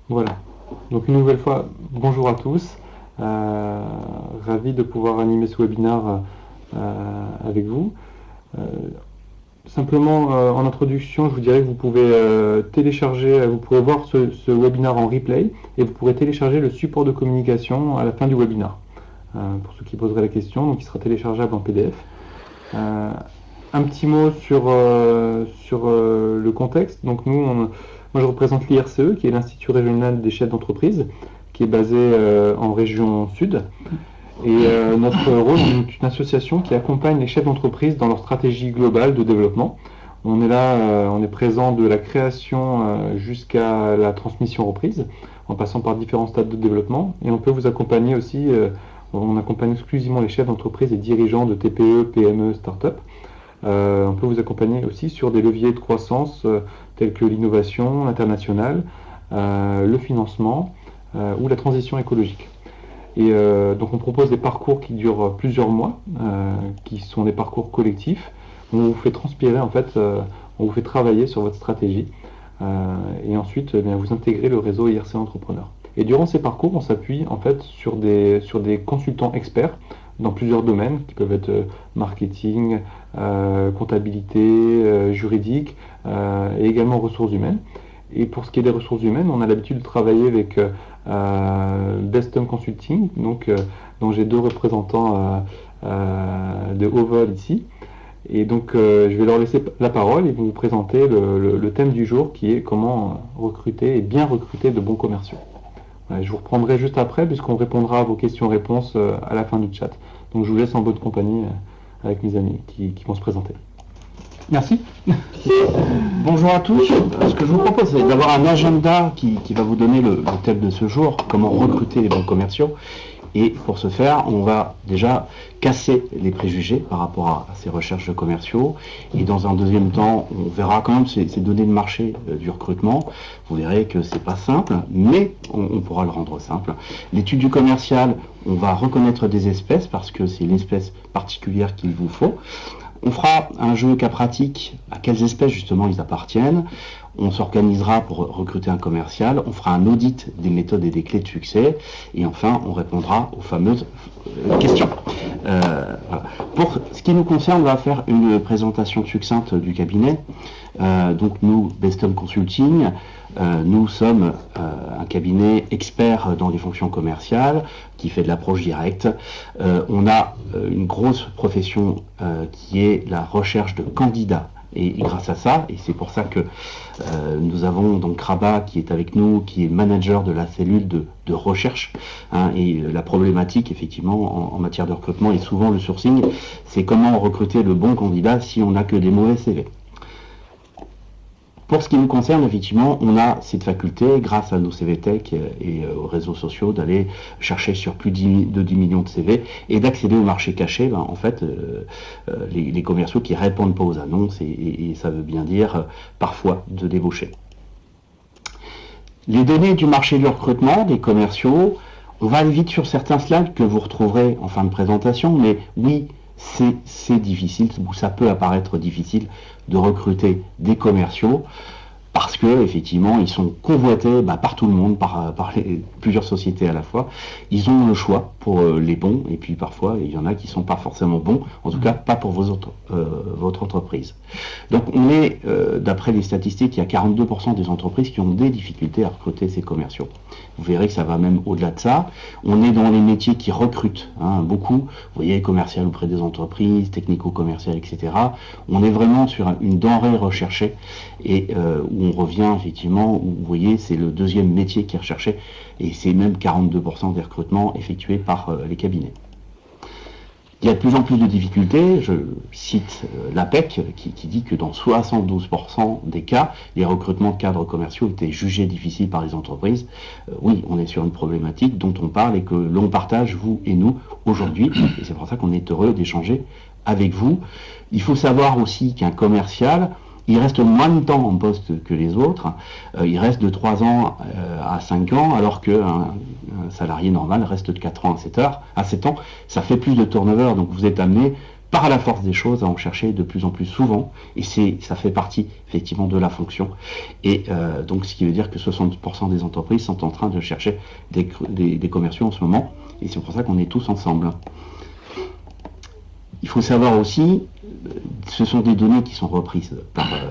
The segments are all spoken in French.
Voilà. Donc une nouvelle fois, bonjour à tous. Ravi de pouvoir animer ce webinaire avec vous. Euh, Simplement, en introduction, je vous dirais que vous pouvez télécharger, vous pourrez voir ce webinaire en replay et vous pourrez télécharger le support de communication à la fin du webinaire. Pour ceux qui poseraient la question, donc il sera téléchargeable en PDF. Un petit mot sur le contexte. Donc moi je représente l'IRCE, qui est l'Institut régional des chefs d'entreprise, qui est basé en région sud. Et notre rôle, on est une association qui accompagne les chefs d'entreprise dans leur stratégie globale de développement. On est là, on est présent de la création jusqu'à la transmission reprise, en passant par différents stades de développement. Et on peut vous accompagner aussi, on accompagne exclusivement les chefs d'entreprise et dirigeants de TPE, PME, start-up. On peut vous accompagner aussi sur des leviers de croissance tels que l'innovation internationale, le financement ou la transition écologique. Et donc on propose des parcours qui durent plusieurs mois, qui sont des parcours collectifs. On vous fait transpirer en fait, on vous fait travailler sur votre stratégie et ensuite vous intégrez le réseau IRC Entrepreneur. Et durant ces parcours, on s'appuie en fait sur des consultants experts dans plusieurs domaines qui peuvent être marketing, comptabilité, juridique et également ressources humaines. Et pour ce qui est des ressources humaines, on a l'habitude de travailler avec Bestum Consulting, donc dont j'ai deux représentants de haut vol ici. Et donc je vais leur laisser la parole et vous présenter le thème du jour qui est comment recruter et bien recruter de bons commerciaux. Ouais, je vous reprendrai juste après puisqu'on répondra à vos questions-réponses à la fin du chat. Donc je vous laisse en bonne compagnie avec mes amis qui vont se présenter. Merci. Bonjour à tous. Ce que je vous propose, c'est d'avoir un agenda qui va vous donner le thème de ce jour, comment recruter les bons commerciaux. Et pour ce faire, on va déjà casser les préjugés par rapport à ces recherches de commerciaux. Et dans un deuxième temps, on verra quand même ces données de marché du recrutement. Vous verrez que c'est pas simple, mais on pourra le rendre simple. L'étude du commercial, on va reconnaître des espèces parce que c'est l'espèce particulière qu'il vous faut. On fera un jeu cas pratique à quelles espèces justement ils appartiennent. On s'organisera pour recruter un commercial. On fera un audit des méthodes et des clés de succès. Et enfin, on répondra aux fameuses questions. Voilà. Pour ce qui nous concerne, on va faire une présentation succincte du cabinet. Donc nous, Bestum Consulting, nous sommes un cabinet expert dans les fonctions commerciales qui fait de l'approche directe. On a une grosse profession qui est la recherche de candidats. Et grâce à ça, et c'est pour ça que nous avons donc Rabat qui est avec nous, qui est manager de la cellule de recherche, hein, et la problématique effectivement en matière de recrutement est souvent le sourcing, c'est comment recruter le bon candidat si on n'a que des mauvais CV. Pour ce qui nous concerne, effectivement, on a cette faculté, grâce à nos CVTech et aux réseaux sociaux, d'aller chercher sur plus de 10 millions de CV et d'accéder au marché caché, en fait, les commerciaux qui répondent pas aux annonces et ça veut bien dire parfois de débaucher. Les données du marché du recrutement, des commerciaux, on va aller vite sur certains slides que vous retrouverez en fin de présentation, mais oui, c'est difficile, ou ça peut apparaître difficile de recruter des commerciaux parce que effectivement ils sont convoités par tout le monde, par plusieurs sociétés à la fois. Ils ont le choix pour les bons et puis parfois il y en a qui sont pas forcément bons, en tout cas pas pour votre entreprise. Donc on est, d'après les statistiques, il y a 42% des entreprises qui ont des difficultés à recruter ces commerciaux. Vous verrez que ça va même au-delà de ça. On est dans les métiers qui recrutent, hein, beaucoup. Vous voyez, commercial auprès des entreprises, technico-commercial, etc. On est vraiment sur une denrée recherchée et où on revient effectivement, où vous voyez, c'est le deuxième métier qui est recherché et c'est même 42% des recrutements effectués par les cabinets. Il y a de plus en plus de difficultés. Je cite l'APEC qui dit que dans 72% des cas, les recrutements de cadres commerciaux étaient jugés difficiles par les entreprises. Oui, on est sur une problématique dont on parle et que l'on partage, vous et nous, aujourd'hui. Et c'est pour ça qu'on est heureux d'échanger avec vous. Il faut savoir aussi qu'un commercial, il reste moins de temps en poste que les autres. Il reste de 3 ans à 5 ans, alors qu'un salarié normal reste de 4 ans à 7 ans. Ça fait plus de turnover, donc vous êtes amené par la force des choses, à en chercher de plus en plus souvent, et ça fait partie effectivement de la fonction. Et donc ce qui veut dire que 60% des entreprises sont en train de chercher des commerciaux en ce moment, et c'est pour ça qu'on est tous ensemble. Il faut savoir aussi, ce sont des données qui sont reprises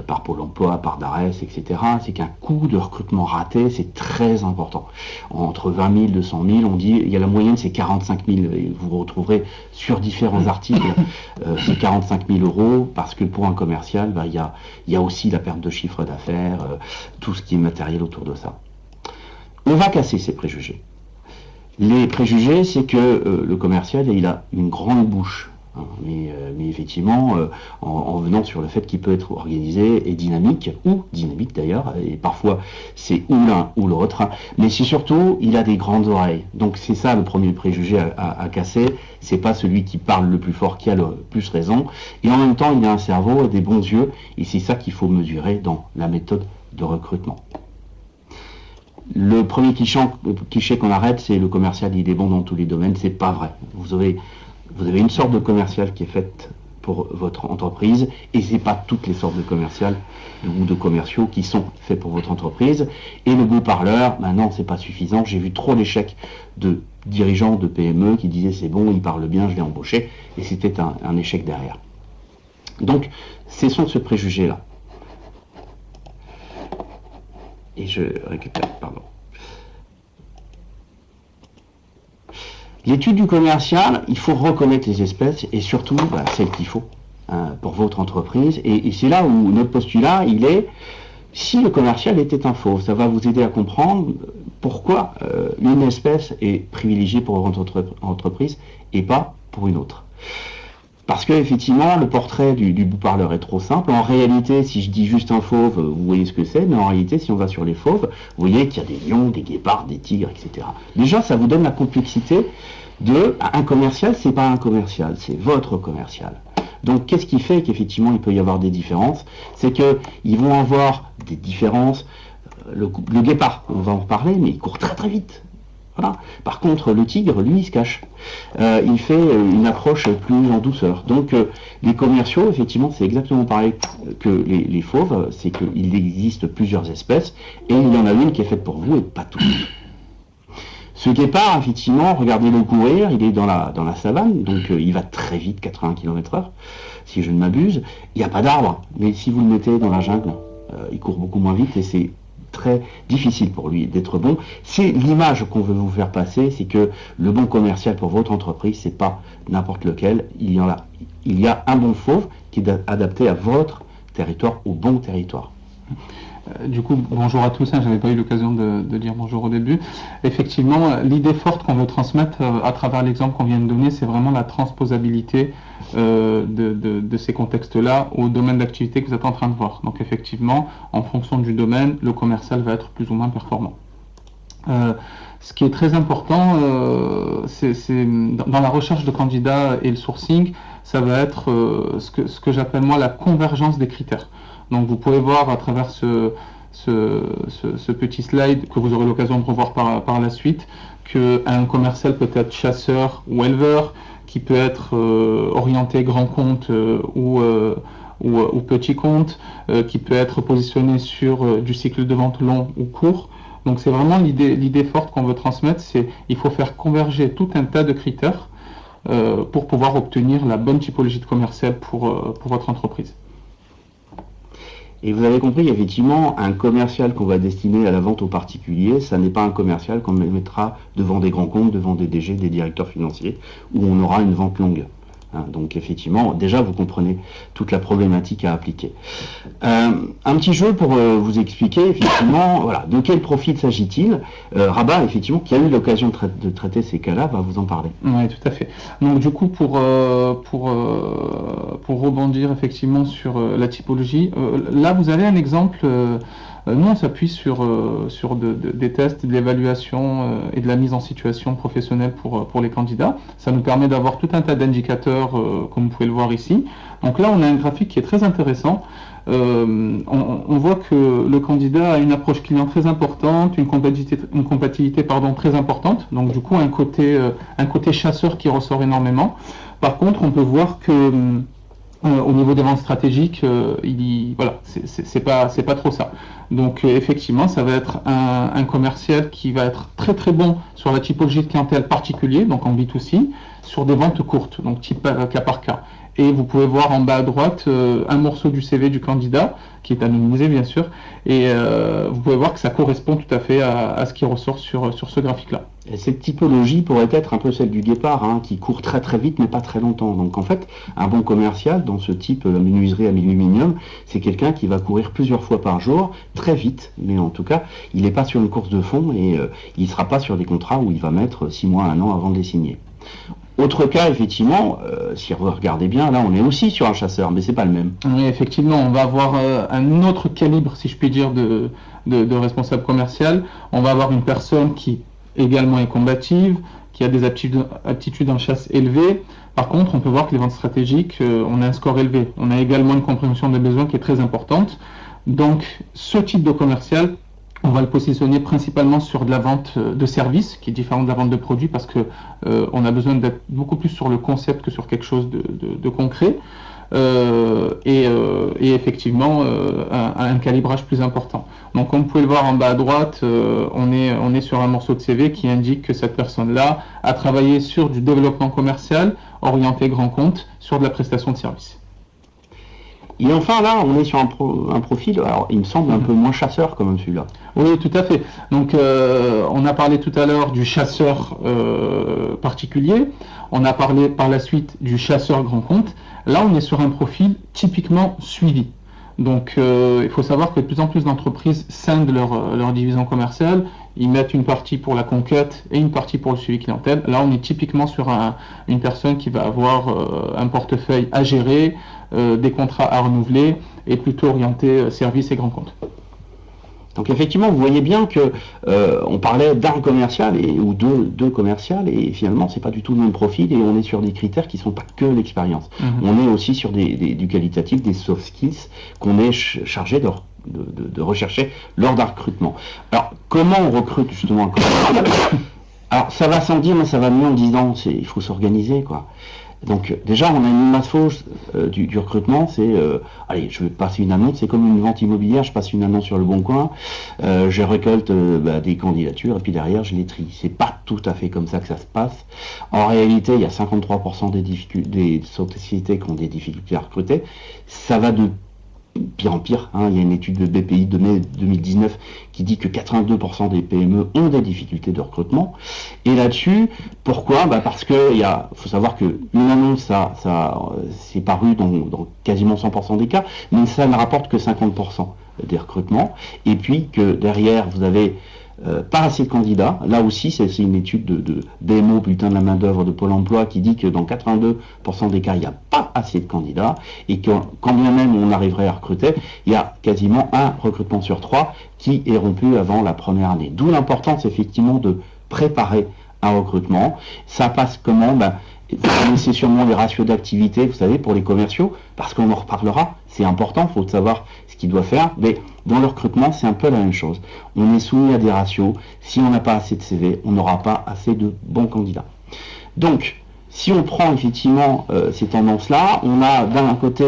par Pôle emploi, par DARES, etc. C'est qu'un coût de recrutement raté, c'est très important. Entre 20 000 et 200 000, on dit, il y a la moyenne, c'est 45 000. Et vous retrouverez sur différents articles, c'est 45 000 euros, parce que pour un commercial, il y a aussi la perte de chiffre d'affaires, tout ce qui est matériel autour de ça. On va casser ces préjugés. Les préjugés, c'est que le commercial, il a une grande bouche. Mais effectivement, en venant sur le fait qu'il peut être organisé et dynamique, ou dynamique d'ailleurs, et parfois c'est ou l'un ou l'autre, mais c'est surtout, il a des grandes oreilles. Donc c'est ça le premier préjugé à casser, c'est pas celui qui parle le plus fort qui a le plus raison, et en même temps il a un cerveau et des bons yeux, et c'est ça qu'il faut mesurer dans la méthode de recrutement. Le premier cliché qu'on arrête, c'est le commercial, il est bon dans tous les domaines, c'est pas vrai. Vous avez une sorte de commercial qui est faite pour votre entreprise, et c'est pas toutes les sortes de commerciales ou de commerciaux qui sont faits pour votre entreprise. Et le beau parleur, non, c'est pas suffisant. J'ai vu trop d'échecs de dirigeants de PME qui disaient c'est bon, il parle bien, je l'ai embauché, et c'était un échec derrière. Donc, cessons ce préjugé-là. Et je récupère, pardon. L'étude du commercial, il faut reconnaître les espèces et surtout celles qu'il faut pour votre entreprise. Et c'est là où notre postulat, il est, si le commercial était un fauve, ça va vous aider à comprendre pourquoi une espèce est privilégiée pour votre entreprise et pas pour une autre. Parce que effectivement, le portrait du beau-parleur est trop simple. En réalité, si je dis juste un fauve, vous voyez ce que c'est, mais en réalité, si on va sur les fauves, vous voyez qu'il y a des lions, des guépards, des tigres, etc. Déjà, ça vous donne la complexité un commercial, c'est pas un commercial, c'est votre commercial. Donc, qu'est-ce qui fait qu'effectivement, il peut y avoir des différences? C'est qu'ils vont avoir des différences. Le guépard, on va en reparler, mais il court très très vite. Voilà. Par contre, le tigre, lui, il se cache. Il fait une approche plus en douceur. Donc, les commerciaux, effectivement, c'est exactement pareil que les fauves, c'est qu'il existe plusieurs espèces, et il y en a une qui est faite pour vous et pas toutes. Ce guépard, effectivement, regardez-le courir, il est dans la savane, donc il va très vite, 80 km/h, si je ne m'abuse. Il n'y a pas d'arbre, mais si vous le mettez dans la jungle, il court beaucoup moins vite et c'est très difficile pour lui d'être bon. C'est l'image qu'on veut vous faire passer, c'est que le bon commercial pour votre entreprise, c'est pas n'importe lequel. Il y a un bon fauve qui est adapté à votre territoire, au bon territoire. Du coup, bonjour à tous, j'avais pas eu l'occasion de dire bonjour au début. Effectivement, l'idée forte qu'on veut transmettre à travers l'exemple qu'on vient de donner, c'est vraiment la transposabilité de ces contextes-là au domaine d'activité que vous êtes en train de voir. Donc effectivement, en fonction du domaine, le commercial va être plus ou moins performant. Ce qui est très important, c'est dans la recherche de candidats et le sourcing, ça va être ce que j'appelle moi la convergence des critères. Donc vous pouvez voir à travers ce petit slide que vous aurez l'occasion de revoir par la suite qu'un commercial peut être chasseur ou éleveur, qui peut être orienté grand compte ou petit compte, qui peut être positionné sur du cycle de vente long ou court. Donc c'est vraiment l'idée forte qu'on veut transmettre, c'est il faut faire converger tout un tas de critères pour pouvoir obtenir la bonne typologie de commercial pour votre entreprise. Et vous avez compris, effectivement, un commercial qu'on va destiner à la vente aux particuliers, ça n'est pas un commercial qu'on mettra devant des grands comptes, devant des DG, des directeurs financiers, où on aura une vente longue. Donc effectivement, déjà vous comprenez toute la problématique à appliquer. Un petit jeu pour vous expliquer effectivement voilà, de quel profil s'agit-il. Rabat, effectivement, qui a eu l'occasion de traiter ces cas-là, va vous en parler. Oui, tout à fait. Donc du coup, pour rebondir effectivement sur la typologie, là vous avez un exemple. Nous, on s'appuie sur des tests, de l'évaluation et de la mise en situation professionnelle pour les candidats. Ça nous permet d'avoir tout un tas d'indicateurs, comme vous pouvez le voir ici. Donc là, on a un graphique qui est très intéressant. on voit que le candidat a une approche client très importante, une compatibilité très importante, donc du coup un côté chasseur qui ressort énormément. Par contre, on peut voir que au niveau des ventes stratégiques, c'est pas trop ça. Donc effectivement, ça va être un commercial qui va être très très bon sur la typologie de clientèle particulier, donc en B2C, sur des ventes courtes, donc type cas par cas. Et vous pouvez voir en bas à droite un morceau du CV du candidat, qui est anonymisé bien sûr, et vous pouvez voir que ça correspond tout à fait à ce qui ressort sur ce graphique-là. Et cette typologie pourrait être un peu celle du guépard, qui court très très vite mais pas très longtemps. Donc en fait, un bon commercial dans ce type menuiserie à aluminium, c'est quelqu'un qui va courir plusieurs fois par jour, très vite, mais en tout cas, il n'est pas sur une course de fond et il ne sera pas sur des contrats où il va mettre 6 mois, 1 an avant de les signer. Autre cas, effectivement, si vous regardez bien, là on est aussi sur un chasseur, mais c'est pas le même. Oui, effectivement, on va avoir un autre calibre, si je puis dire, de responsable commercial. On va avoir une personne qui également est combative, qui a des aptitudes en chasse élevées. Par contre, on peut voir que les ventes stratégiques, on a un score élevé. On a également une compréhension des besoins qui est très importante. Donc, ce type de commercial, on va le positionner principalement sur de la vente de services, qui est différente de la vente de produits, parce que on a besoin d'être beaucoup plus sur le concept que sur quelque chose de concret. Et effectivement un calibrage plus important. Donc comme vous pouvez le voir en bas à droite, on est sur un morceau de CV qui indique que cette personne-là a travaillé sur du développement commercial orienté grand compte, sur de la prestation de services. Et enfin là, on est sur un profil, alors il me semble un peu moins chasseur quand même celui-là. Oui, tout à fait. Donc on a parlé tout à l'heure du chasseur particulier, on a parlé par la suite du chasseur grand compte. Là, on est sur un profil typiquement suivi. Donc il faut savoir que de plus en plus d'entreprises scindent leur division commerciale. Ils mettent une partie pour la conquête et une partie pour le suivi clientèle. Là, on est typiquement sur une personne qui va avoir un portefeuille à gérer, des contrats à renouveler et plutôt orienté service et grand compte. Donc effectivement, vous voyez bien que on parlait d'un commercial ou deux commerciales et finalement c'est pas du tout le même profil et on est sur des critères qui sont pas que l'expérience. On est aussi sur du qualitatif, des soft skills qu'on est chargé de rechercher lors d'un recrutement. Alors comment on recrute justement un commercial? Alors ça va sans dire, mais ça va mieux en disant il faut s'organiser quoi. Donc déjà on a une masse fausse du recrutement, c'est allez, je vais passer une annonce, c'est comme une vente immobilière, je passe une annonce sur le bon coin, je récolte des candidatures et puis derrière je les trie. C'est pas tout à fait comme ça que ça se passe. En réalité, il y a 53% des sociétés qui ont des difficultés à recruter. Ça va de pire en pire, il y a une étude de BPI de mai 2019 qui dit que 82% des PME ont des difficultés de recrutement. Et là-dessus, pourquoi? Parce que faut savoir qu'une annonce, ça c'est paru dans quasiment 100% des cas, mais ça ne rapporte que 50% des recrutements. Et puis que derrière, vous avez pas assez de candidats. Là aussi, c'est une étude de BMO, bulletin de la main-d'œuvre de Pôle emploi, qui dit que dans 82% des cas, il n'y a pas assez de candidats et que quand bien même on arriverait à recruter, il y a quasiment un recrutement sur 3 qui est rompu avant la première année. D'où l'importance effectivement de préparer un recrutement. Ça passe comment? Vous connaissez sûrement les ratios d'activité, vous savez, pour les commerciaux, parce qu'on en reparlera, c'est important, il faut savoir ce qu'ils doivent faire, mais dans le recrutement, c'est un peu la même chose. On est soumis à des ratios, si on n'a pas assez de CV, on n'aura pas assez de bons candidats. Donc, si on prend effectivement ces tendances-là, on a d'un côté,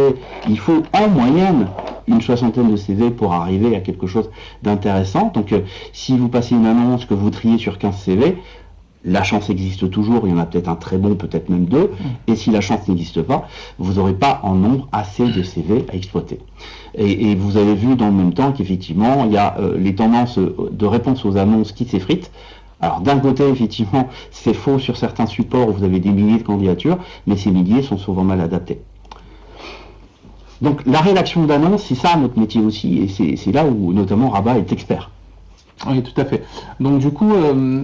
il faut en moyenne une 60aine de CV pour arriver à quelque chose d'intéressant. Donc, si vous passez une annonce que vous triez sur 15 CV, la chance existe toujours, il y en a peut-être un très bon, peut-être même deux, et si la chance n'existe pas, vous n'aurez pas en nombre assez de CV à exploiter. Et vous avez vu dans le même temps qu'effectivement, il y a les tendances de réponse aux annonces qui s'effritent. Alors d'un côté, effectivement, c'est faux sur certains supports où vous avez des milliers de candidatures, mais ces milliers sont souvent mal adaptés. Donc la rédaction d'annonces, c'est ça notre métier aussi, et c'est là où notamment Rabat est expert. Oui, tout à fait. Donc du coup,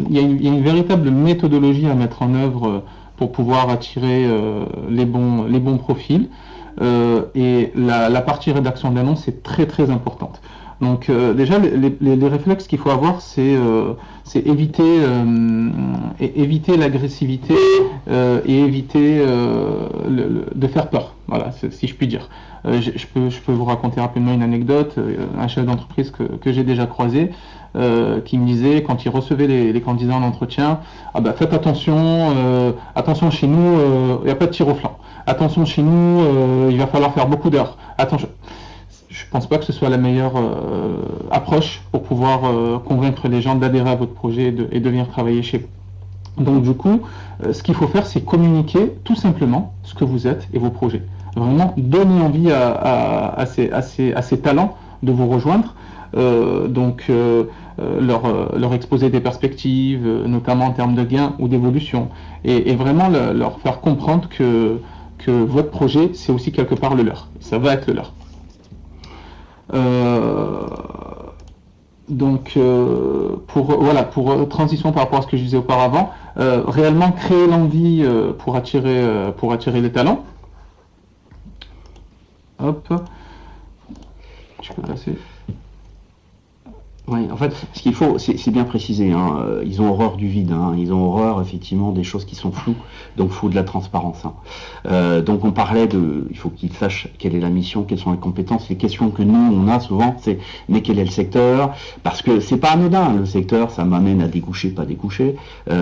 il y a une véritable méthodologie à mettre en œuvre pour pouvoir attirer les bons profils. Et la partie rédaction d'annonce est très très importante. Donc déjà, les réflexes qu'il faut avoir, c'est éviter l'agressivité et éviter de faire peur. Voilà, si je puis dire. Je peux vous raconter rapidement une anecdote. Un chef d'entreprise que j'ai déjà croisé, qui me disait quand il recevait les candidats en entretien, faites attention chez nous, il n'y a pas de tir au flanc. Attention chez nous, il va falloir faire beaucoup d'heures. Attention. Je pense pas que ce soit la meilleure approche pour pouvoir convaincre les gens d'adhérer à votre projet et de venir travailler chez vous. Donc du coup, ce qu'il faut faire, c'est communiquer tout simplement ce que vous êtes et vos projets. Vraiment donner envie à ces talents de vous rejoindre. Leur exposer des perspectives, notamment en termes de gains ou d'évolution, et vraiment leur faire comprendre que votre projet, c'est aussi quelque part le leur. Ça va être le leur. Pour transition par rapport à ce que je disais auparavant, réellement créer l'envie pour attirer les talents. Hop, je peux passer. Oui, en fait, ce qu'il faut, c'est bien préciser, hein, ils ont horreur du vide, hein, ils ont horreur effectivement des choses qui sont floues, donc il faut de la transparence. Hein. Donc on parlait il faut qu'ils sachent quelle est la mission, quelles sont les compétences. Les questions que nous on a souvent, c'est mais quel est le secteur? Parce que c'est pas anodin, le secteur, ça m'amène à découcher, pas découcher. Vous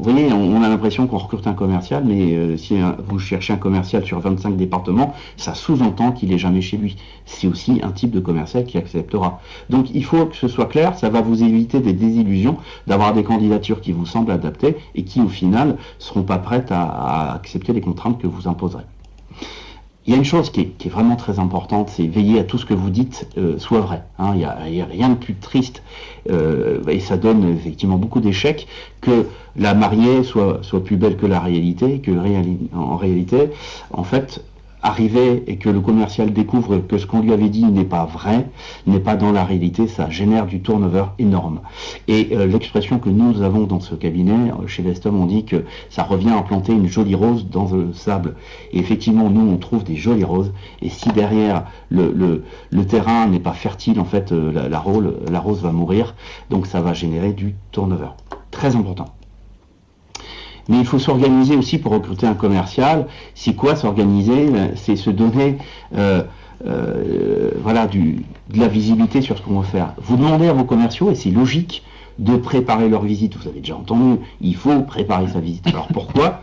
voyez, on a l'impression qu'on recrute un commercial, mais si vous cherchez un commercial sur 25 départements, ça sous-entend qu'il est jamais chez lui. C'est aussi un type de commercial qui acceptera. Donc il faut que ce soit clair, ça va vous éviter des désillusions, d'avoir des candidatures qui vous semblent adaptées et qui au final seront pas prêtes à accepter les contraintes que vous imposerez. Il y a une chose qui est vraiment très importante, c'est veiller à tout ce que vous dites soit vrai. Hein. Il y a rien de plus triste et ça donne effectivement beaucoup d'échecs que la mariée soit plus belle que la réalité, en réalité, en fait, arriver et que le commercial découvre que ce qu'on lui avait dit n'est pas vrai, n'est pas dans la réalité, ça génère du turnover énorme. Et l'expression que nous avons dans ce cabinet, chez Vestum, on dit que ça revient à planter une jolie rose dans le sable. Et effectivement, nous, on trouve des jolies roses, et si derrière le terrain n'est pas fertile, en fait, la rose va mourir, donc ça va générer du turnover. Très important. Mais il faut s'organiser aussi pour recruter un commercial. C'est quoi s'organiser? C'est se donner de la visibilité sur ce qu'on va faire. Vous demandez à vos commerciaux, et c'est logique, de préparer leur visite. Vous avez déjà entendu, il faut préparer sa visite. Alors pourquoi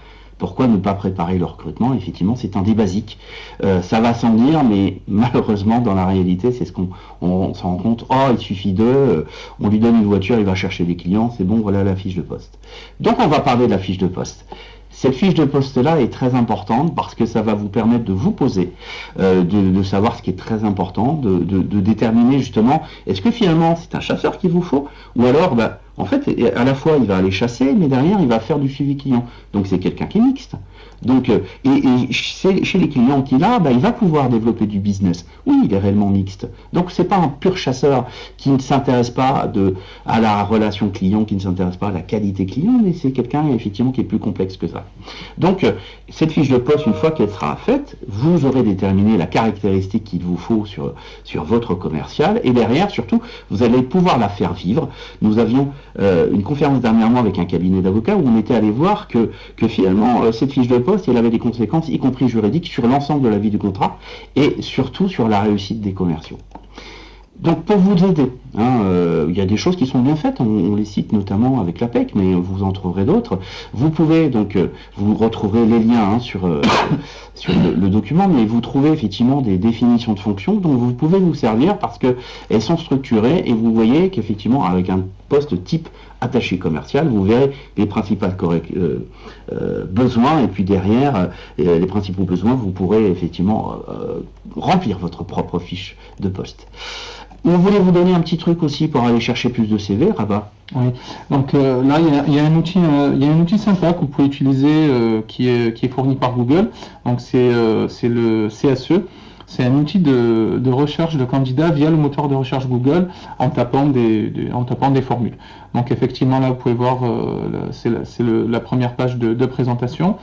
ne pas préparer le recrutement? Effectivement, c'est un des basiques. Ça va sans dire, mais malheureusement, dans la réalité, c'est ce qu'on s'en rend compte. Oh, il suffit on lui donne une voiture, il va chercher des clients, c'est bon, voilà la fiche de poste. Donc, on va parler de la fiche de poste. Cette fiche de poste-là est très importante parce que ça va vous permettre de vous poser, de savoir ce qui est très important, de déterminer justement, est-ce que finalement, c'est un chasseur qu'il vous faut? Ou alors, en fait, à la fois, il va aller chasser, mais derrière, il va faire du suivi client. Donc, c'est quelqu'un qui est mixte. Donc, chez les clients qu'il a, il va pouvoir développer du business. Oui, il est réellement mixte. Donc, c'est pas un pur chasseur qui ne s'intéresse pas à la relation client, qui ne s'intéresse pas à la qualité client, mais c'est quelqu'un, effectivement, qui est plus complexe que ça. Donc, cette fiche de poste, une fois qu'elle sera faite, vous aurez déterminé la caractéristique qu'il vous faut sur votre commercial, et derrière, surtout, vous allez pouvoir la faire vivre. Nous avions une conférence dernièrement avec un cabinet d'avocats où on était allé voir que finalement, cette fiche de poste, elle avait des conséquences, y compris juridiques, sur l'ensemble de la vie du contrat et surtout sur la réussite des commerciaux. Donc pour vous aider, il y a des choses qui sont bien faites, on les cite notamment avec l'APEC, mais vous en trouverez d'autres. Vous pouvez donc, vous retrouverez les liens sur le document, mais vous trouvez effectivement des définitions de fonctions dont vous pouvez vous servir parce qu'elles sont structurées et vous voyez qu'effectivement avec un poste type attaché commercial, vous verrez les principaux besoins et puis derrière les principaux besoins, vous pourrez effectivement remplir votre propre fiche de poste. On voulait vous donner un petit truc aussi pour aller chercher plus de CV, Rabat. Oui. Donc là, il y a un outil sympa que vous pouvez utiliser qui est fourni par Google. Donc c'est le CSE. C'est un outil de recherche de candidats via le moteur de recherche Google en tapant des formules. Donc effectivement là, vous pouvez voir, c'est la première page de présentation.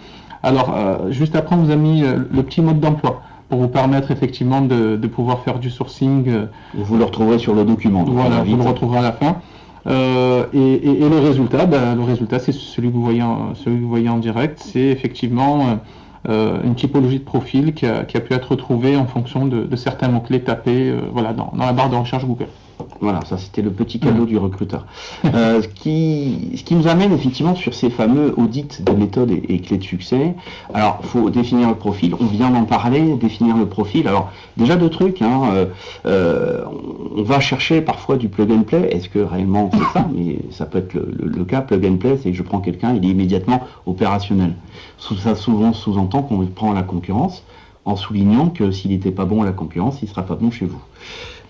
Alors juste après, on vous a mis le petit mode d'emploi pour vous permettre effectivement de pouvoir faire du sourcing. Vous le retrouverez sur le document. Voilà, vous le retrouverez à la fin. Et le résultat, c'est celui que vous voyez en direct. C'est effectivement une typologie de profil qui a pu être retrouvée en fonction de certains mots-clés tapés dans la barre de recherche Google. Voilà, ça c'était le petit cadeau du recruteur. Ce qui nous amène effectivement sur ces fameux audits de méthode et clés de succès. Alors, il faut définir le profil, on vient d'en parler, définir le profil. Alors, déjà deux trucs, on va chercher parfois du plug and play, est-ce que réellement c'est ça? Mais ça peut être le cas, plug and play, c'est que je prends quelqu'un, il est immédiatement opérationnel. Ça souvent sous-entend qu'on prend la concurrence, en soulignant que s'il n'était pas bon à la concurrence, il ne sera pas bon chez vous.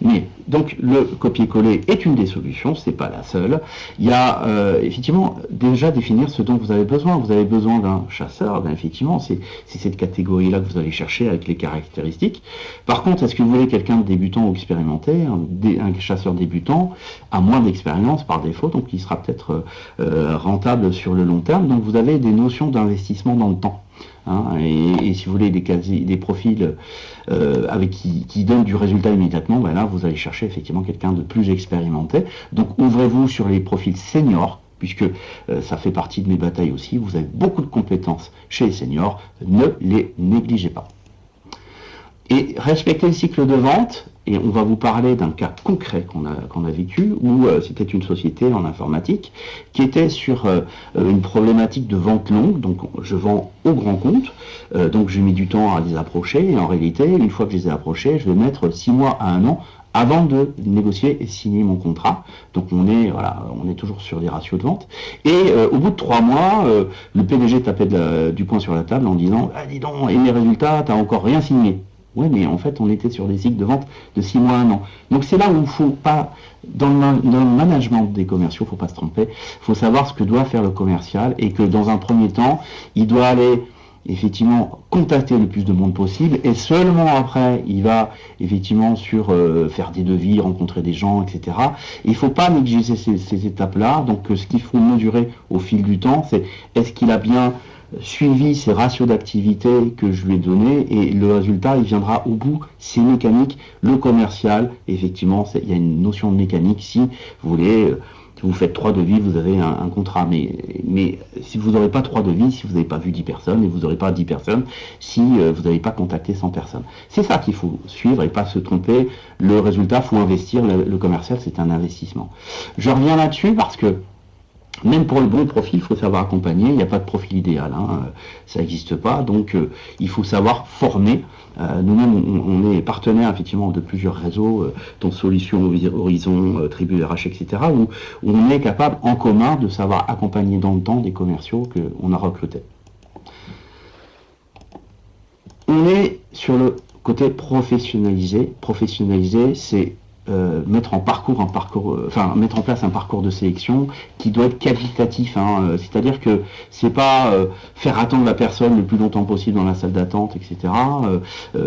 Mais, donc, le copier-coller est une des solutions, c'est pas la seule. Il y a, effectivement, déjà définir ce dont vous avez besoin. Vous avez besoin d'un chasseur, effectivement, c'est cette catégorie-là que vous allez chercher avec les caractéristiques. Par contre, est-ce que vous voulez quelqu'un de débutant ou expérimenté, un chasseur débutant, à moins d'expérience par défaut, donc il sera peut-être rentable sur le long terme. Donc, vous avez des notions d'investissement dans le temps. Et si vous voulez des profils qui donnent du résultat immédiatement, là vous allez chercher effectivement quelqu'un de plus expérimenté. Donc ouvrez-vous sur les profils seniors, puisque ça fait partie de mes batailles aussi. Vous avez beaucoup de compétences chez les seniors, ne les négligez pas. Et respectez le cycle de vente. Et on va vous parler d'un cas concret qu'on a vécu, où c'était une société en informatique qui était sur une problématique de vente longue. Donc je vends au grand compte, donc j'ai mis du temps à les approcher, et en réalité, une fois que je les ai approchés, je vais mettre 6 mois à 1 an avant de négocier et signer mon contrat. Donc on est toujours sur des ratios de vente. Et au bout de 3 mois, le PDG tapait du poing sur la table en disant « Ah dis donc, et mes résultats, t'as encore rien signé ». Oui, mais en fait, on était sur des cycles de vente de 6 mois à 1 an. Donc c'est là où il ne faut pas, dans le management des commerciaux, il ne faut pas se tromper. Il faut savoir ce que doit faire le commercial et que dans un premier temps, il doit aller effectivement contacter le plus de monde possible et seulement après, il va effectivement faire des devis, rencontrer des gens, etc. Et il ne faut pas négliger ces étapes-là. Donc ce qu'il faut mesurer au fil du temps, c'est est-ce qu'il a bien suivi ces ratios d'activité que je lui ai donnés, et le résultat il viendra au bout. C'est mécanique. Le commercial, effectivement, il y a une notion de mécanique. Si vous voulez, vous faites 3 devis, vous avez un contrat, mais si vous n'aurez pas 3 devis, si vous n'avez pas vu 10 personnes, et vous n'aurez pas 10 personnes si vous n'avez pas contacté 100 personnes. C'est ça qu'il faut suivre et pas se tromper. Le résultat, il faut investir. Le commercial, c'est un investissement. Je reviens là-dessus parce que même pour le bon profil, il faut savoir accompagner. Il n'y a pas de profil idéal, ça n'existe pas. Donc, il faut savoir former. Nous-mêmes, on est partenaire effectivement de plusieurs réseaux, dont Solutions Horizon, Tribu RH, etc., où on est capable en commun de savoir accompagner dans le temps des commerciaux qu'on a recrutés. On est sur le côté professionnalisé. Professionnalisé, c'est mettre en place un parcours de sélection qui doit être qualitatif, c'est-à-dire que c'est pas faire attendre la personne le plus longtemps possible dans la salle d'attente, etc.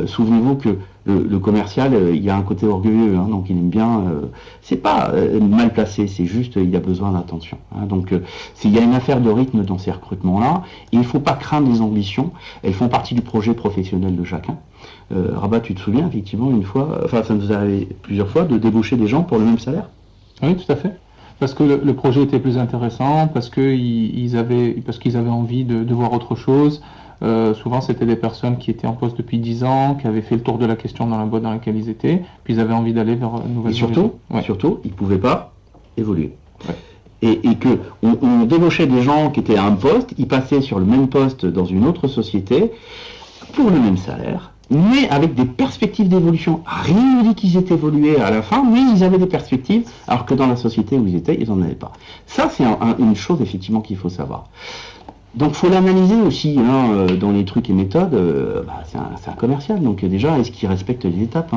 Souvenez-vous que le commercial, il y a un côté orgueilleux, donc il aime bien. C'est pas mal placé, c'est juste il a besoin d'attention. Donc il y a une affaire de rythme dans ces recrutements-là. Et il ne faut pas craindre les ambitions. Elles font partie du projet professionnel de chacun. Rabat, tu te souviens effectivement ça nous est arrivé plusieurs fois de débaucher des gens pour le même salaire? Oui, tout à fait. Parce que le projet était plus intéressant, parce qu'ils avaient envie de voir autre chose. Souvent, c'était des personnes qui étaient en poste depuis 10 ans, qui avaient fait le tour de la question dans la boîte dans laquelle ils étaient, puis ils avaient envie d'aller vers une nouvelle horizon. Surtout, ils ne pouvaient pas évoluer. Ouais. Et que on débauchait des gens qui étaient à un poste, ils passaient sur le même poste dans une autre société pour le même salaire, mais avec des perspectives d'évolution. Rien ne dit qu'ils étaient évolués à la fin, mais ils avaient des perspectives, alors que dans la société où ils étaient, ils n'en avaient pas. Ça, c'est une chose effectivement qu'il faut savoir. Donc il faut l'analyser aussi dans les trucs et méthodes. C'est un commercial, donc déjà, est-ce qu'il respecte les étapes?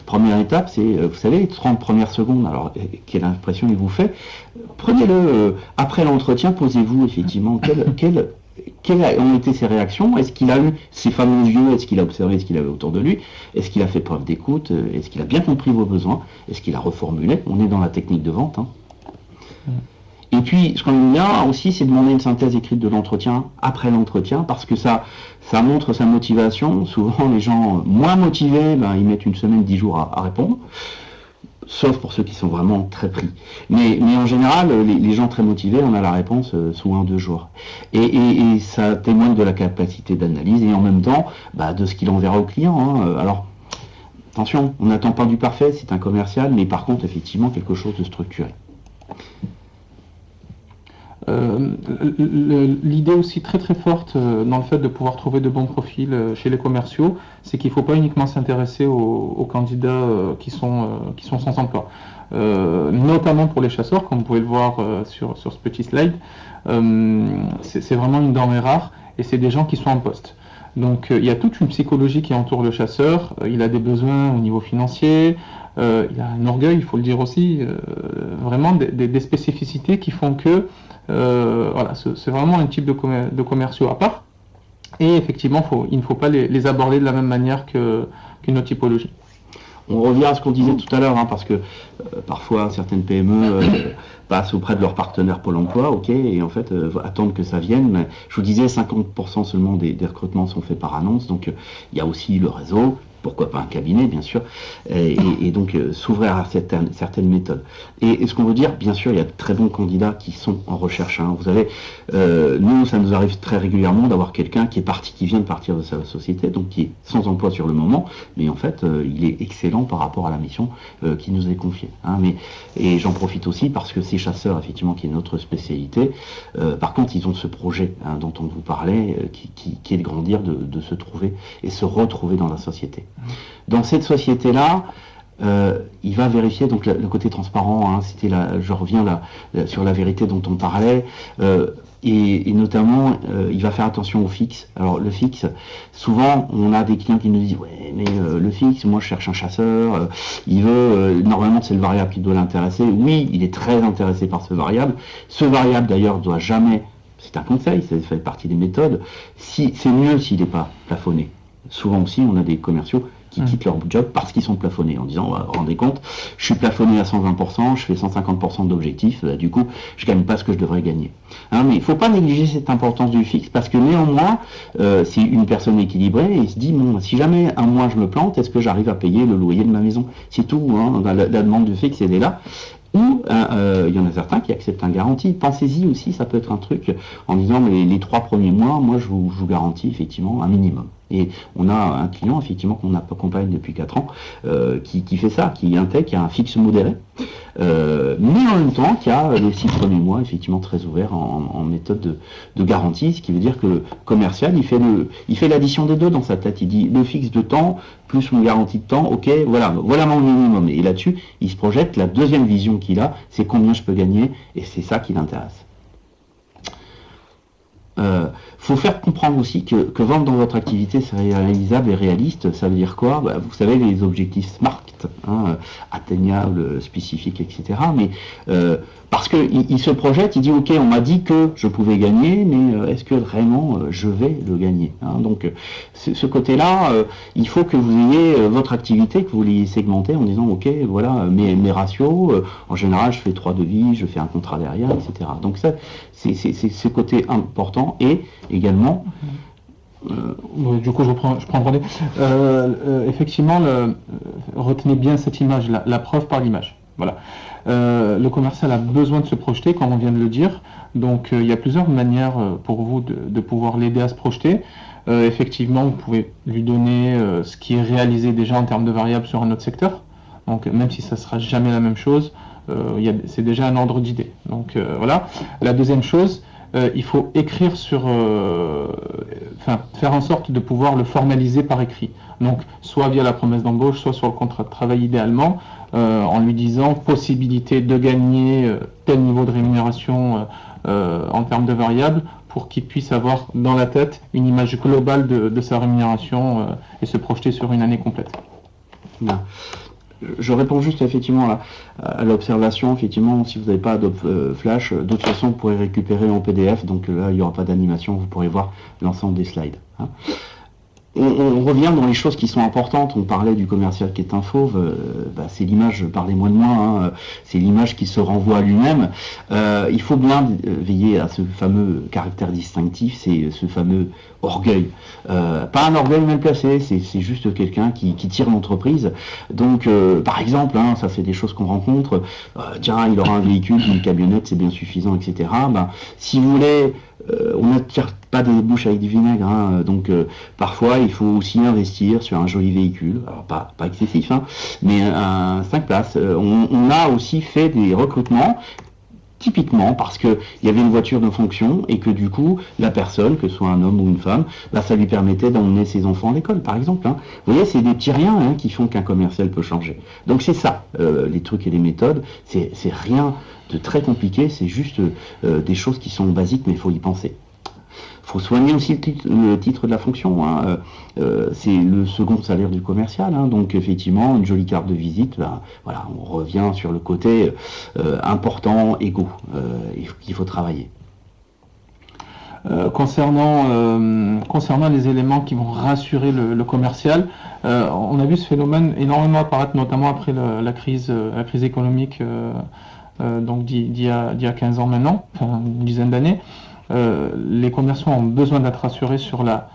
Première étape, c'est, vous savez, les 30 premières secondes, alors quelle impression il vous fait? Prenez-le après l'entretien, posez-vous effectivement quelles ont été ses réactions. Est-ce qu'il a eu ses fameux yeux? Est-ce qu'il a observé ce qu'il avait autour de lui? Est-ce qu'il a fait preuve d'écoute? Est-ce qu'il a bien compris vos besoins? Est-ce qu'il a reformulé? On est dans la technique de vente. Et puis, ce qu'on aime bien aussi, c'est demander une synthèse écrite de l'entretien après l'entretien, parce que ça montre sa motivation. Souvent, les gens moins motivés, ils mettent 1 semaine, 10 jours à répondre. sauf pour ceux qui sont vraiment très pris. Mais en général, les gens très motivés, on a la réponse sous 1-2 jours. Et ça témoigne de la capacité d'analyse et en même temps de ce qu'il enverra au client. Hein. Alors, attention, on n'attend pas du parfait, c'est un commercial, mais par contre, effectivement, quelque chose de structuré. L'idée aussi très très forte dans le fait de pouvoir trouver de bons profils chez les commerciaux, c'est qu'il ne faut pas uniquement s'intéresser aux candidats qui sont sans emploi. Notamment pour les chasseurs, comme vous pouvez le voir sur ce petit slide, c'est vraiment une denrée rare et c'est des gens qui sont en poste. Donc il y a toute une psychologie qui entoure le chasseur, il a des besoins au niveau financier, il a un orgueil, il faut le dire aussi, vraiment des spécificités qui font que voilà, c'est vraiment un type de commerciaux à part. Et effectivement, il ne faut pas les aborder de la même manière qu'une autre typologie. On revient à ce qu'on disait tout à l'heure, parce que parfois certaines PME passent auprès de leur partenaire Pôle emploi, ok, et en fait attendent que ça vienne. Mais je vous disais, 50% seulement des recrutements sont faits par annonce, donc il y a aussi le réseau. Pourquoi pas un cabinet, bien sûr, et donc s'ouvrir à certaines méthodes. Et ce qu'on veut dire, bien sûr, il y a de très bons candidats qui sont en recherche. Hein. Vous savez, nous, ça nous arrive très régulièrement d'avoir quelqu'un qui vient de partir de sa société, donc qui est sans emploi sur le moment, mais en fait, il est excellent par rapport à la mission qui nous est confiée. Hein. Et j'en profite aussi parce que ces chasseurs, effectivement, qui est notre spécialité, par contre, ils ont ce projet dont on vous parlait, qui est de grandir, de se trouver et se retrouver dans la société. Dans cette société-là, il va vérifier donc le côté transparent. Je reviens sur la vérité dont on parlait, et notamment il va faire attention au fixe. Alors le fixe, souvent on a des clients qui nous disent ouais mais le fixe, moi je cherche un chasseur, il veut normalement c'est le variable qui doit l'intéresser. Oui, il est très intéressé par ce variable. Ce variable d'ailleurs doit jamais, c'est un conseil, ça fait partie des méthodes. C'est mieux s'il n'est pas plafonné. Souvent aussi, on a des commerciaux qui quittent leur job parce qu'ils sont plafonnés, en disant, vous rendez compte, je suis plafonné à 120%, je fais 150% d'objectifs, du coup, je gagne pas ce que je devrais gagner. Hein, mais il faut pas négliger cette importance du fixe, parce que néanmoins, si une personne équilibrée, il se dit, bon, si jamais un mois je me plante, est-ce que j'arrive à payer le loyer de ma maison? C'est tout, la demande du fixe, elle est là. Ou il y en a certains qui acceptent un garantie. Pensez-y aussi, ça peut être un truc en disant mais les 3 premiers mois, moi je vous garantis effectivement un minimum. Et on a un client effectivement qu'on accompagne depuis 4 ans qui fait ça, qui intègre, qui a un fixe modéré, mais en même temps qui a les 6 premiers mois effectivement très ouverts en méthode de garantie, ce qui veut dire que le commercial il fait l'addition des deux dans sa tête. Il dit le fixe de temps plus mon garantie de temps, ok, voilà mon minimum. Et là-dessus, il se projette, la deuxième vision qu'il a, c'est combien je peux gagner, et c'est ça qui l'intéresse. Faut faire comprendre aussi que vendre dans votre activité c'est réalisable et réaliste. Ça veut dire quoi? Vous savez, les objectifs SMART, atteignables, spécifiques, etc. Mais parce qu'il se projette, il dit ok, on m'a dit que je pouvais gagner, mais est-ce que vraiment je vais le gagner, hein? Donc ce côté-là, il faut que vous ayez votre activité, que vous l'ayez segmentée en disant ok, voilà mes ratios, en général je fais 3 devis, je fais un contrat derrière, etc. Donc ça, c'est ce côté important. Et également du coup, je prends le relais. Effectivement, retenez bien cette image, la preuve par l'image. Voilà. Le commercial a besoin de se projeter, comme on vient de le dire. Donc, il y a plusieurs manières pour vous de pouvoir l'aider à se projeter. Effectivement, vous pouvez lui donner ce qui est réalisé déjà en termes de variables sur un autre secteur. Donc, même si ça ne sera jamais la même chose, c'est déjà un ordre d'idée. Donc, voilà. La deuxième chose, il faut écrire faire en sorte de pouvoir le formaliser par écrit. Donc, soit via la promesse d'embauche, soit sur le contrat de travail idéalement, en lui disant possibilité de gagner tel niveau de rémunération en termes de variables, pour qu'il puisse avoir dans la tête une image globale de sa rémunération et se projeter sur une année complète. Bien. Je réponds juste effectivement à l'observation. Effectivement, si vous n'avez pas Adobe Flash, de toute façon, vous pourrez récupérer en PDF. Donc là, il n'y aura pas d'animation. Vous pourrez voir l'ensemble des slides. Hein. on revient dans les choses qui sont importantes. On parlait du commercial qui est un fauve. C'est l'image, parlez-moi de moi, hein, c'est l'image qui se renvoie à lui-même. Il faut bien veiller à ce fameux caractère distinctif, c'est ce fameux orgueil. Pas un orgueil mal placé, c'est juste quelqu'un qui tire l'entreprise. Donc, par exemple, hein, ça c'est des choses qu'on rencontre. Tiens, il aura un véhicule, une camionnette, c'est bien suffisant, etc. Si vous voulez, on n'attire pas des bouches avec du vinaigre, hein, donc parfois il faut aussi investir sur un joli véhicule, alors pas excessif, hein, mais un 5 places. On a aussi fait des recrutements typiquement parce qu'il y avait une voiture de fonction et que du coup la personne, que ce soit un homme ou une femme, ça lui permettait d'emmener ses enfants à l'école par exemple. Hein. Vous voyez, c'est des petits riens, hein, qui font qu'un commercial peut changer. Donc c'est ça, les trucs et les méthodes, c'est rien de très compliqué, c'est juste des choses qui sont basiques, mais il faut y penser. Il faut soigner aussi le titre de la fonction, hein. C'est le second salaire du commercial, hein. Donc effectivement une jolie carte de visite, voilà, on revient sur le côté important, égaux, qu'il faut travailler. Concernant les éléments qui vont rassurer le commercial, on a vu ce phénomène énormément apparaître, notamment après la crise économique, donc d'il y a 15 ans maintenant, enfin une dizaine d'années. Les commerçants ont besoin d'être rassurés sur la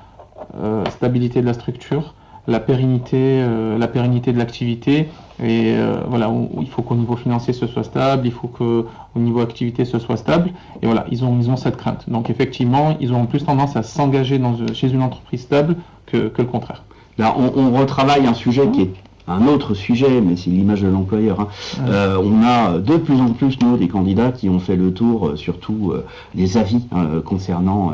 stabilité de la structure, la pérennité de l'activité, et voilà, il faut qu'au niveau financier ce soit stable, il faut qu'au niveau activité ce soit stable, et voilà, ils ont cette crainte. Donc effectivement, ils ont plus tendance à s'engager chez une entreprise stable que le contraire. Là, on retravaille un sujet qui est un autre sujet, mais c'est l'image de l'employeur. Hein. On a de plus en plus, nous, des candidats qui ont fait le tour, surtout des avis concernant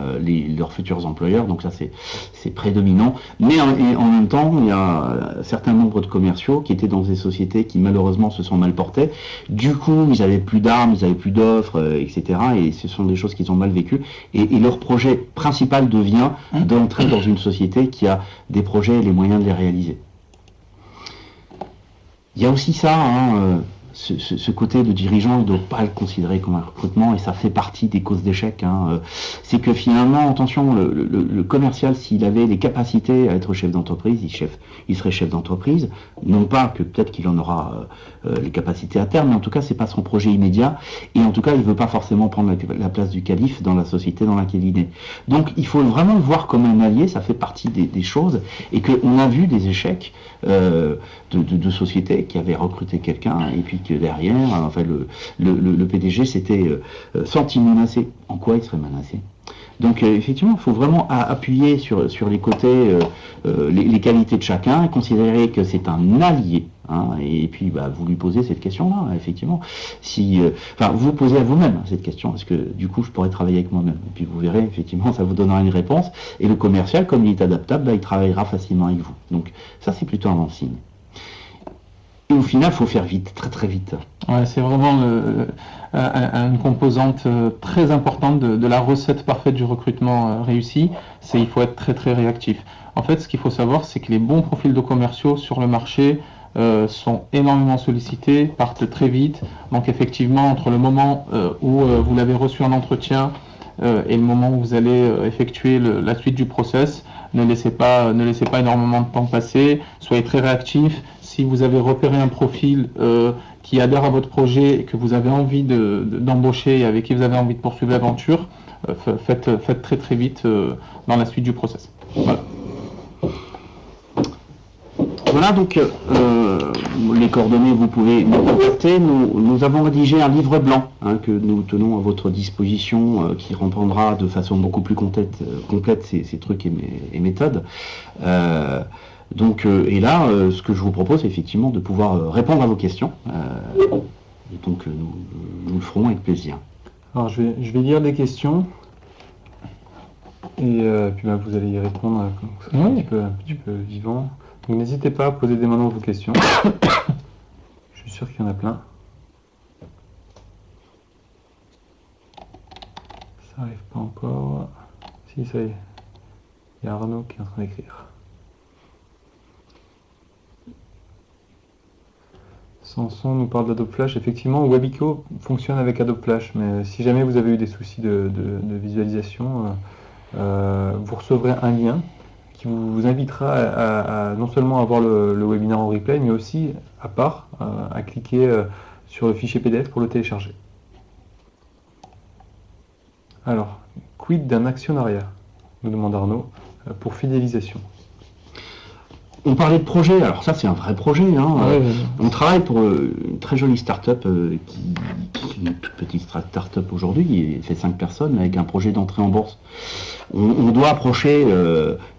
leurs futurs employeurs, donc ça c'est prédominant. Mais en même temps, il y a un certain nombre de commerciaux qui étaient dans des sociétés qui malheureusement se sont mal portées. Du coup, ils avaient plus d'armes, ils avaient plus d'offres, etc. Et ce sont des choses qu'ils ont mal vécues. Et leur projet principal devient d'entrer dans une société qui a des projets et les moyens de les réaliser. Il y a aussi ça, hein, ce côté de dirigeant, il ne doit pas le considérer comme un recrutement, et ça fait partie des causes d'échec. Hein. C'est que finalement, attention, le commercial, s'il avait les capacités à être chef d'entreprise, il serait chef d'entreprise. Non pas que peut-être qu'il en aura les capacités à terme, mais en tout cas, c'est pas son projet immédiat, et en tout cas, il ne veut pas forcément prendre la place du calife dans la société dans laquelle il est. Donc, il faut vraiment le voir comme un allié, ça fait partie des choses, et qu'on a vu des échecs de sociétés qui avaient recruté quelqu'un, et puis que derrière, enfin, le PDG s'était senti menacé. En quoi il serait menacé ? Donc effectivement, il faut vraiment appuyer sur les côtés, les qualités de chacun, et considérer que c'est un allié. Hein, et puis vous lui posez cette question-là, effectivement. Vous posez à vous-même cette question, est-ce que du coup je pourrais travailler avec moi-même ? Et puis vous verrez, effectivement, ça vous donnera une réponse. Et le commercial, comme il est adaptable, il travaillera facilement avec vous. Donc ça, c'est plutôt un bon signe. Et au final, il faut faire vite, très très vite. Ouais, c'est vraiment une composante très importante de la recette parfaite du recrutement réussi, c'est il faut être très très réactif. En fait, ce qu'il faut savoir, c'est que les bons profils de commerciaux sur le marché sont énormément sollicités, partent très vite. Donc effectivement, entre le moment où vous l'avez reçu en entretien et le moment où vous allez effectuer la suite du process, ne laissez pas énormément de temps passer, soyez très réactif. Si vous avez repéré un profil qui adhère à votre projet et que vous avez envie d'embaucher et avec qui vous avez envie de poursuivre l'aventure, faites très très vite dans la suite du process. Voilà, donc les coordonnées, vous pouvez nous contacter. Nous avons rédigé un livre blanc que nous tenons à votre disposition, qui reprendra de façon beaucoup plus complète ces trucs et méthodes. Et là, ce que je vous propose, c'est effectivement de pouvoir répondre à vos questions. Et donc, nous le ferons avec plaisir. Alors, je vais lire des questions. Et puis vous allez y répondre comme ça, un petit peu vivant. Donc n'hésitez pas à poser dès maintenant vos questions. Je suis sûr qu'il y en a plein. Ça n'arrive pas encore. Si, ça y est. Il y a Arnaud qui est en train d'écrire. Sanson nous parle d'Adobe Flash. Effectivement, Webico fonctionne avec Adobe Flash, mais si jamais vous avez eu des soucis de visualisation, vous recevrez un lien qui vous invitera à non seulement avoir le webinaire en replay, mais aussi, à part, à cliquer sur le fichier PDF pour le télécharger. Alors, quid d'un actionnariat, nous demande Arnaud, pour fidélisation. On parlait de projet, alors ça c'est un vrai projet. On travaille pour une très jolie start-up une toute petite start-up aujourd'hui, il fait 5 personnes avec un projet d'entrée en bourse. On doit approcher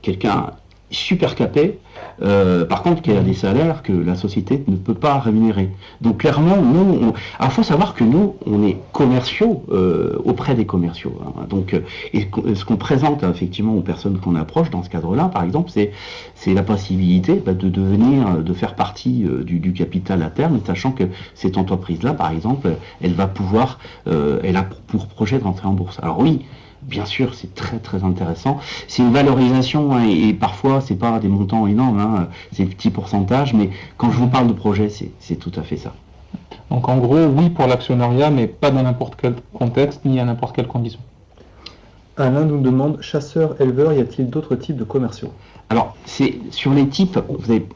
quelqu'un super capé, par contre qui a des salaires que la société ne peut pas rémunérer. Donc clairement, nous, il faut savoir que nous, on est commerciaux auprès des commerciaux. Donc, et ce qu'on présente effectivement aux personnes qu'on approche dans ce cadre-là, par exemple, c'est la possibilité de faire partie du capital à terme, sachant que cette entreprise-là, par exemple, elle va pouvoir, elle a pour projet de rentrer en bourse. Alors oui, bien sûr, c'est très très intéressant. C'est une valorisation et parfois c'est pas des montants énormes, c'est des petits pourcentages, mais quand je vous parle de projet, c'est tout à fait ça. Donc en gros, oui pour l'actionnariat, mais pas dans n'importe quel contexte ni à n'importe quelle condition. Alain nous demande, chasseurs, éleveurs, y a-t-il d'autres types de commerciaux? Alors, sur les types, vous avez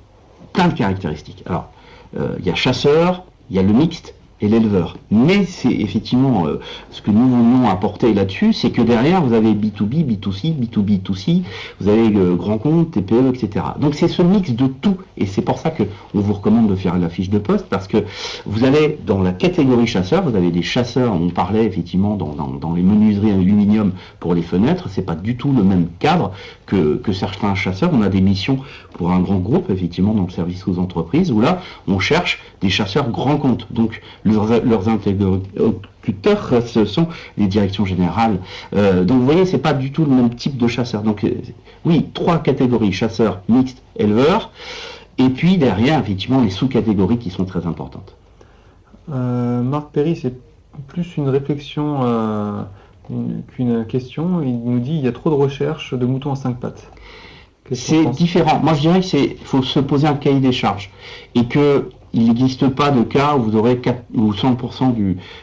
plein de caractéristiques. Alors, il y a chasseur, il y a le mixte, et l'éleveur. Mais c'est effectivement ce que nous voulons apporter là-dessus, c'est que derrière vous avez B2B, B2C, B2B, B2C, vous avez grand compte, TPE, etc. Donc c'est ce mix de tout, et c'est pour ça que on vous recommande de faire la fiche de poste, parce que vous avez dans la catégorie chasseur, vous avez des chasseurs, on parlait effectivement dans les menuiseries aluminium pour les fenêtres, c'est pas du tout le même cadre que certains chasseurs. On a des missions pour un grand groupe, effectivement, dans le service aux entreprises, où là, on cherche des chasseurs grands comptes. Donc, leurs interlocuteurs, ce sont les directions générales. Donc, vous voyez, c'est pas du tout le même type de chasseur. Donc, oui, 3 catégories, chasseurs, mixtes, éleveurs. Et puis, derrière, effectivement, les sous-catégories qui sont très importantes. Marc Perry, c'est plus une réflexion qu'une question. Il nous dit, il y a trop de recherches de moutons à 5 pattes. C'est différent. Moi, je dirais qu'il faut se poser un cahier des charges. Et que il n'existe pas de cas où vous aurez 4 ou 100%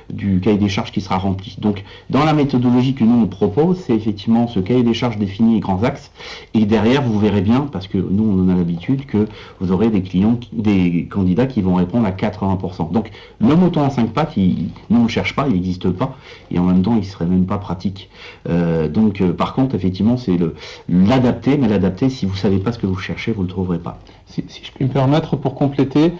du cahier des charges qui sera rempli. Donc, dans la méthodologie que nous on propose, c'est effectivement ce cahier des charges défini les grands axes. Et derrière, vous verrez bien, parce que nous on en a l'habitude, que vous aurez des candidats qui vont répondre à 80%. Donc, le mouton à 5 pattes, nous on ne cherche pas, il n'existe pas. Et en même temps, il ne serait même pas pratique. Par contre, effectivement, c'est l'adapter. Mais l'adapter, si vous ne savez pas ce que vous cherchez, vous ne le trouverez pas. Si je puis me permettre, pour compléter,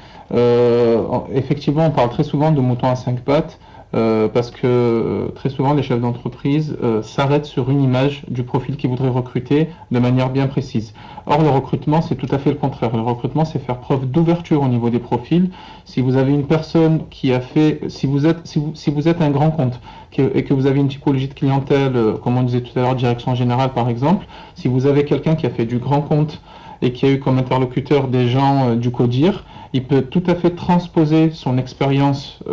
effectivement, on parle très souvent de moutons à 5 pattes parce que très souvent les chefs d'entreprise s'arrêtent sur une image du profil qu'ils voudraient recruter de manière bien précise. Or, le recrutement, c'est tout à fait le contraire. Le recrutement, c'est faire preuve d'ouverture au niveau des profils. Si vous avez une personne qui a fait, si vous êtes un grand compte et que vous avez une typologie de clientèle, comme on disait tout à l'heure, direction générale par exemple, si vous avez quelqu'un qui a fait du grand compte et qui a eu comme interlocuteur des gens du CODIR, il peut tout à fait transposer son expérience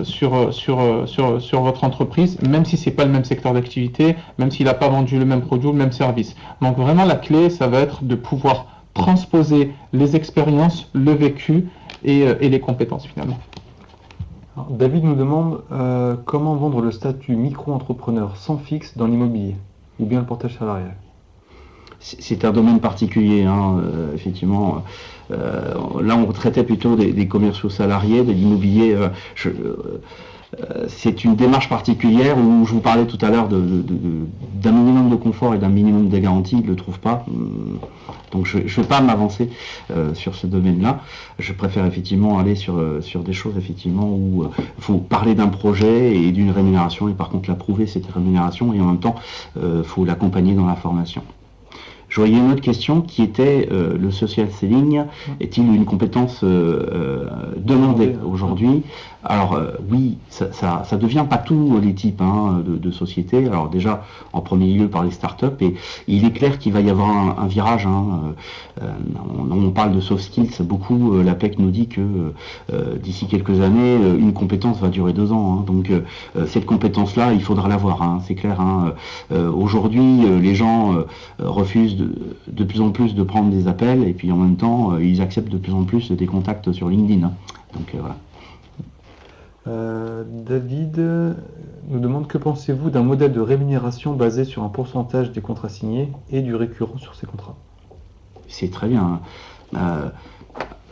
sur votre entreprise, même si c'est pas le même secteur d'activité, même s'il n'a pas vendu le même produit ou le même service. Donc vraiment la clé, ça va être de pouvoir transposer les expériences, le vécu et les compétences finalement. Alors, David nous demande comment vendre le statut micro-entrepreneur sans fixe dans l'immobilier, ou bien le portage salarial. C'est un domaine particulier, effectivement. Là, on traitait plutôt des commerciaux salariés, de l'immobilier. C'est une démarche particulière où je vous parlais tout à l'heure d'un minimum de confort et d'un minimum de garantie. Il ne le trouve pas. Donc, je ne vais pas m'avancer sur ce domaine-là. Je préfère effectivement aller sur des choses effectivement où il faut parler d'un projet et d'une rémunération et par contre l'approuver cette rémunération et en même temps, faut l'accompagner dans la formation. Je voyais une autre question qui était le social selling est-il une compétence demandée aujourd'hui? Alors oui, ça devient pas tous les types de sociétés. Alors déjà en premier lieu par les startups et il est clair qu'il va y avoir un virage. On parle de soft skills beaucoup. L'APEC nous dit que d'ici quelques années une compétence va durer 2 ans. Donc cette compétence-là, il faudra l'avoir. C'est clair. Aujourd'hui, les gens refusent de plus en plus de prendre des appels et puis en même temps, ils acceptent de plus en plus des contacts sur LinkedIn. Donc voilà. David nous demande que pensez-vous d'un modèle de rémunération basé sur un pourcentage des contrats signés et du récurrent sur ces contrats? C'est très bien, hein.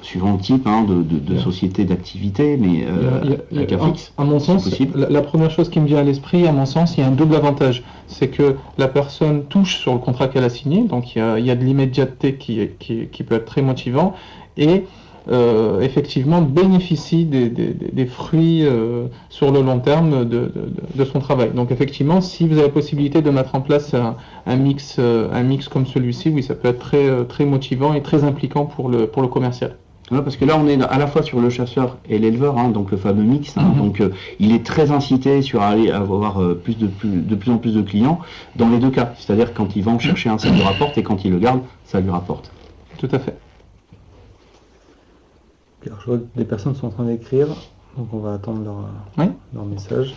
Suivant le type de société d'activité, mais avec un fixe, à mon sens, c'est possible. la première chose qui me vient à l'esprit, à mon sens, il y a un double avantage. C'est que la personne touche sur le contrat qu'elle a signé, donc il y a de l'immédiateté qui peut être très motivant, et effectivement bénéficie des fruits sur le long terme de son travail. Donc effectivement, si vous avez la possibilité de mettre en place un mix comme celui-ci, oui, ça peut être très, très motivant et très impliquant pour le commercial. Ouais, parce que là, on est à la fois sur le chasseur et l'éleveur, hein, donc le fameux mix. Hein, donc, il est très incité sur aller avoir de plus en plus de clients dans les deux cas. C'est-à-dire quand il va en chercher un, ça lui rapporte, et quand il le garde, ça lui rapporte. Tout à fait. Alors, je vois que des personnes sont en train d'écrire, donc on va attendre leur message.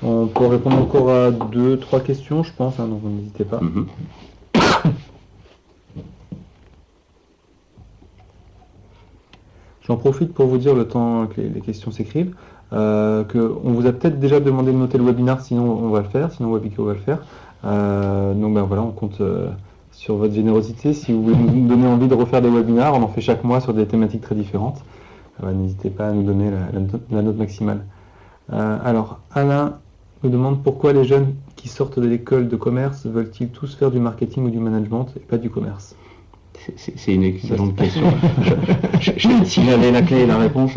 On peut répondre encore à 2-3 questions, je pense, hein, donc n'hésitez pas. J'en profite pour vous dire, le temps que les questions s'écrivent, qu'on vous a peut-être déjà demandé de noter le webinar, sinon on va le faire, sinon Webico va le faire. Donc ben voilà, on compte sur votre générosité. Si vous voulez nous donner envie de refaire des webinars, on en fait chaque mois sur des thématiques très différentes. N'hésitez pas à nous donner la note maximale. Alors, Alain nous demande pourquoi les jeunes qui sortent de l'école de commerce veulent-ils tous faire du marketing ou du management et pas du commerce? C'est une excellente question. Si j'avais la clé et la réponse,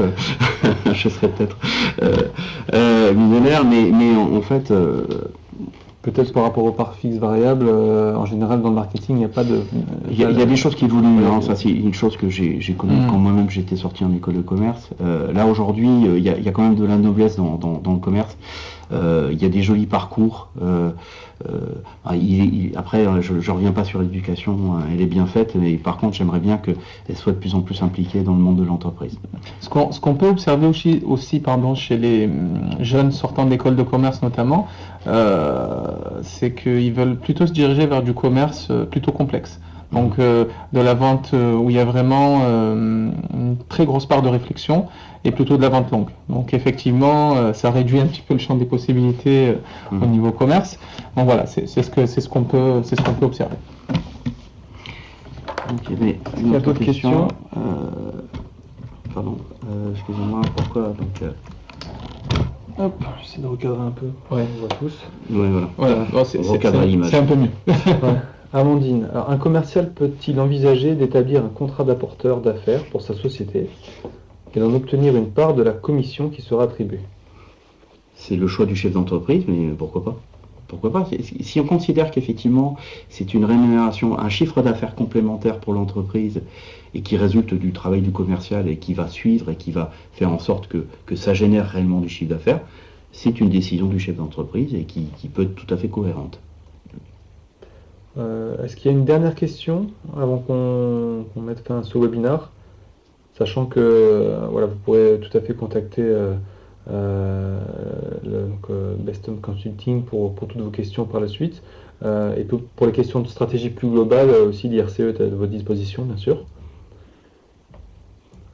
je serais peut-être millionnaire, mais en fait... Peut-être par rapport au parc fixe variable, en général dans le marketing, il n'y a pas de... Il y a des choses qui évoluent, hein, ça c'est une chose que j'ai connue quand moi-même j'étais sorti en école de commerce. Là aujourd'hui, il y a quand même de la noblesse dans le commerce. Il y a des jolis parcours. Après, je reviens pas sur l'éducation, elle est bien faite, mais par contre, j'aimerais bien qu'elle soit de plus en plus impliquée dans le monde de l'entreprise. Ce qu'on peut observer aussi chez les jeunes sortant d'école de commerce notamment, c'est qu'ils veulent plutôt se diriger vers du commerce plutôt complexe. Donc de la vente où il y a vraiment une très grosse part de réflexion et plutôt de la vente longue. Donc effectivement, ça réduit un petit peu le champ des possibilités au niveau commerce. Donc voilà, c'est ce qu'on peut observer. Donc, il y avait une autre question. Pardon, excusez-moi, pourquoi donc, Hop, j'essaie de recadrer un peu. Ouais. On voit tous. Ouais, voilà. Oh, c'est un peu mieux. Ouais. Amandine, alors, un commercial peut-il envisager d'établir un contrat d'apporteur d'affaires pour sa société et d'en obtenir une part de la commission qui sera attribuée? C'est le choix du chef d'entreprise, mais pourquoi pas? Pourquoi pas? Si on considère qu'effectivement c'est une rémunération, un chiffre d'affaires complémentaire pour l'entreprise et qui résulte du travail du commercial et qui va suivre et qui va faire en sorte que ça génère réellement du chiffre d'affaires, c'est une décision du chef d'entreprise et qui peut être tout à fait cohérente. Est-ce qu'il y a une dernière question avant qu'on mette fin à ce webinaire? Sachant que voilà, vous pourrez tout à fait contacter Best Home Consulting pour toutes vos questions par la suite. Et pour les questions de stratégie plus globale, aussi l'IRCE est à votre disposition, bien sûr.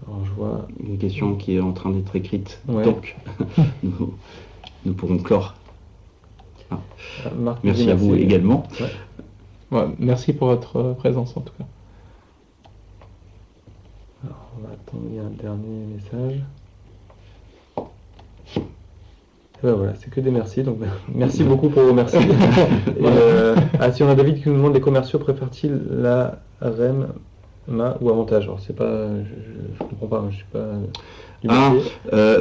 Alors, je vois une question qui est en train d'être écrite, ouais. Donc nous pourrons clore. Marc, merci à vous également. Ouais. Ouais, merci pour votre présence en tout cas. Alors, on va attendre, il y a un dernier message. Et ben voilà, c'est que des merci, donc merci beaucoup pour vos merci. Si on a David qui nous demande, les commerciaux préfèrent-ils la REM, MA ou avantage? Alors c'est pas, je comprends pas, je suis pas du métier.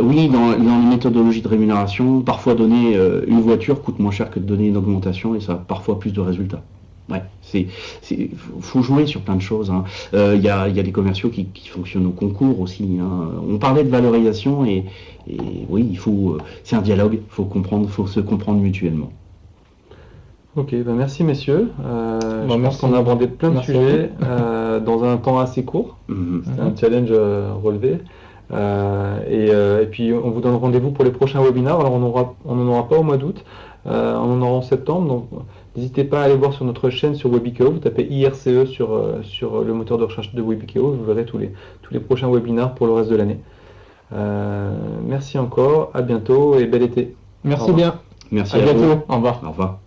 Oui, dans les méthodologies de rémunération, parfois donner une voiture coûte moins cher que de donner une augmentation et ça a parfois plus de résultats. Ouais, faut jouer sur plein de choses. Hein. Y a des commerciaux qui fonctionnent au concours aussi. Hein. On parlait de valorisation et oui, c'est un dialogue. Faut se comprendre mutuellement. Ok, ben merci messieurs. Je pense merci. qu'on a abordé plein de Merci sujets dans un temps assez court. C'est un challenge relevé. Et puis on vous donne rendez-vous pour les prochains webinaires. Alors on n'en aura pas au mois d'août, on en aura en septembre. Donc n'hésitez pas à aller voir sur notre chaîne sur Webico. Vous tapez IRCE sur le moteur de recherche de Webico. Vous verrez tous les prochains webinaires pour le reste de l'année. Merci encore, à bientôt et bel été. Merci bien. Merci À à vous. bientôt. Au revoir. Au revoir.